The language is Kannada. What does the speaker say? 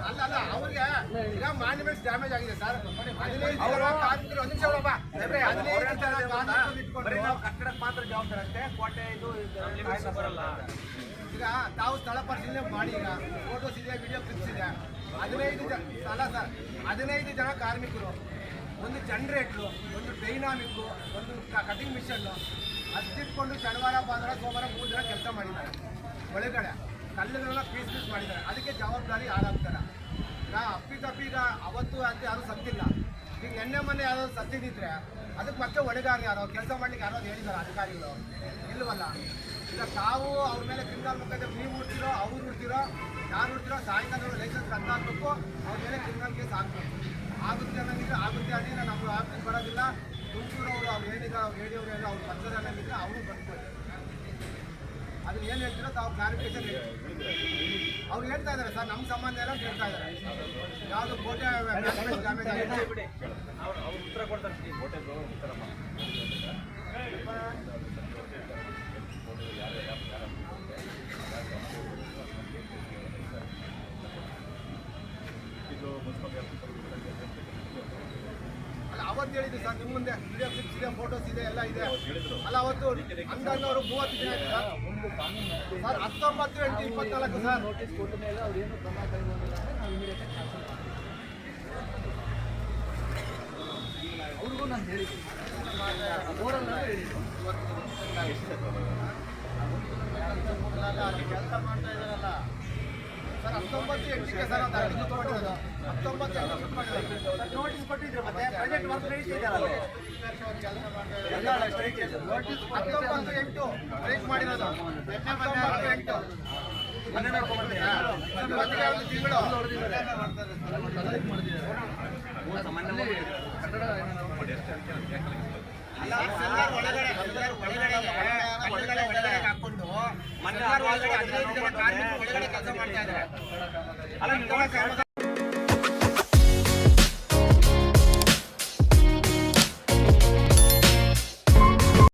ಅಲ್ಲ ಅವ್ರಿಗೆ ಈಗ ಮಾನ್ಯುಮೆಂಟ್ಸ್ ಡ್ಯಾಮೇಜ್ ಆಗಿದೆ ಸರ್. 15 ಕಾರ್ಮಿಕರು ಒಂದು ನಿಮಿಷ ಕಟ್ಟಡಕ್ಕೆ ಮಾತ್ರ ಜವಾಬ್ದಾರಿ ಅಂತೆ. ಕೋಟೆ ಇದು ಬರಲ್ಲ. ಈಗ ತಾವು ಸ್ಥಳ ಪರಿಶೀಲನೆ ಮಾಡಿ, ಈಗ ಫೋಟೋಸ್ ಇದೆ, ವಿಡಿಯೋ ಕ್ಲಿಪ್ಸ್ ಇದೆ. 15 ಜನ ಕಾರ್ಮಿಕರು, ಒಂದು ಜನರೇಟ್ರು, ಒಂದು ಡೈನಾಮಿಕ್ಕು, ಒಂದು ಕಟಿಂಗ್ ಮಿಷನ್ನು ಅಷ್ಟಿಟ್ಕೊಂಡು ಶನಿವಾರ ಭಾನುವಾರ ಸೋಮವಾರ 3 ದಿನ ಕೆಲಸ ಮಾಡಿದ್ದಾರೆ. ಒಳಗಡೆ ಕಲ್ಲುಗಳನ್ನ ಪೀಸ್ ಮಾಡಿದ್ದಾರೆ. ಅದಕ್ಕೆ ಜವಾಬ್ದಾರಿ ಯಾರಾಗ್ತಾರೆ? ಈಗ ಅಪ್ಪಿತಪ್ಪಿ ಈಗ ಅವತ್ತು ಅಂತ ಯಾರು ಸತ್ತಿಲ್ಲ. ಈಗ ಮೊನ್ನೆ ಯಾರಾದ್ರು ಸತ್ತಿದ್ದಿದ್ರೆ ಅದಕ್ಕೆ ಮತ್ತೆ ಹೊಣೆಗಾರ ಯಾರೋ, ಕೆಲಸ ಮಾಡ್ಲಿಕ್ಕೆ ಯಾರೋ ಹೇಳಿದ್ದಾರೆ ಅಧಿಕಾರಿಗಳು ಇಲ್ಲವಲ್ಲ. ಈಗ ತಾವು ಅವ್ರ ಮೇಲೆ ಕ್ರಿಮಿನಲ್ ಮುಖಾಂತರ ನೀವು ಹುಡ್ತಿರೋ, ಅವ್ರು ಹುಡ್ತಿರೋ, ಯಾರು ಹುಡ್ತಿರೋ, ಸಾಯಂಕಾಲ ಲೈಸೆನ್ಸ್ ರದ್ದು ಹಾಕಬೇಕು, ಅವ್ರ ಮೇಲೆ ಕ್ರಿಮಿನಲ್ ಕೇಸ್ ಹಾಕಬೇಕು. ಆಗುತ್ತೆ ಅನ್ನೋದಿದ್ರೆ ಆಗುತ್ತೆ ಅನ್ನಿ ನಮ್ಮ ಆಫೀಸ್ ಬರೋದಿಲ್ಲ. ತುಮಕೂರವರು ಅವ್ರು ಹೇಳಿದ ಅವ್ರು ಹೇಳಿದವರೆಲ್ಲ ಅವ್ರು ಬರ್ತಾರೆ ಅನ್ನೋದಿದ್ರೆ ಅವರು ಬರ್ಬೋದು. ಅದನ್ನ ಏನು ಹೇಳ್ತೀರೋ ತಾವು ಕ್ಲಾರಿಫಿಕೇಶನ್ ಹೇಳಿ. ಅವ್ರು ಹೇಳ್ತಾ ಇದ್ದಾರೆ ಸರ್, ನಮ್ಮ ಸಂಬಂಧ ಎಲ್ಲ ಹೇಳ್ತಾ ಇದ್ದಾರೆ. ಯಾವುದು ಕೋಟೆ ಡ್ಯಾಮೇಜ್ ಆಗಿದೆ ಉತ್ತರ ಕೊಡ್ತಾರೆ. ಅಲ್ಲ ಅವತ್ತು ಹೇಳಿದ್ದು ಸರ್, ನಿಮ್ಮ ಮುಂದೆ ವಿಡಿಯೋ ಕ್ಲಿಪ್ಸ್ ಇದೆ, ಫೋಟೋಸ್ ಇದೆ, ಎಲ್ಲ ಇದೆ. ಅಲ್ಲ ಅವತ್ತು ಅಂಗನವರು 30 ದಿನ ಸರ್, 19/8/24 ಸರ್ ನೋಟಿಸ್ ಕೊಟ್ಟ ಮೇಲೆ ಅವ್ರು ಏನು ಕ್ರಮ ಕೈಗೊಂಡಿಲ್ಲ ಅಂದರೆ ನಾವು ಇಮಿಡಿಯೇಟ್ ಅವ್ರಿಗೂ ನಾನು ಹೇಳಿದ್ದೀನಿ, ಓರಲ್ಲ ಹೇಳಿದ್ದೀನಿ. ಕೆಲಸ ಮಾಡ್ತಾ ಇದ್ದಾರಲ್ಲ ಸರ್, 19/8ಕ್ಕೆ ಸರ್ ಒಂದು ಅರ್ಜಿ ಕೊಟ್ಟಿರೋದು. 19/8 ನೋಟಿಸ್ ಕೊಟ್ಟಿದ್ರೆ ಮತ್ತೆ ಪ್ರಾಜೆಕ್ಟ್ ವರ್ಕ್ ನಡೀತಿದ್ದಾರಲ್ಲ, 19/8 ಬ್ರೇಕ್ ಮಾಡಿರೋದು. 19/8 ತಿಂಗಳು ಒಳಗಡೆ ಹಾಕೊಂಡು ಒಳಗಡೆ ಕೆಲಸ ಮಾಡ್ತಾ ಇದ್ದಾರೆ.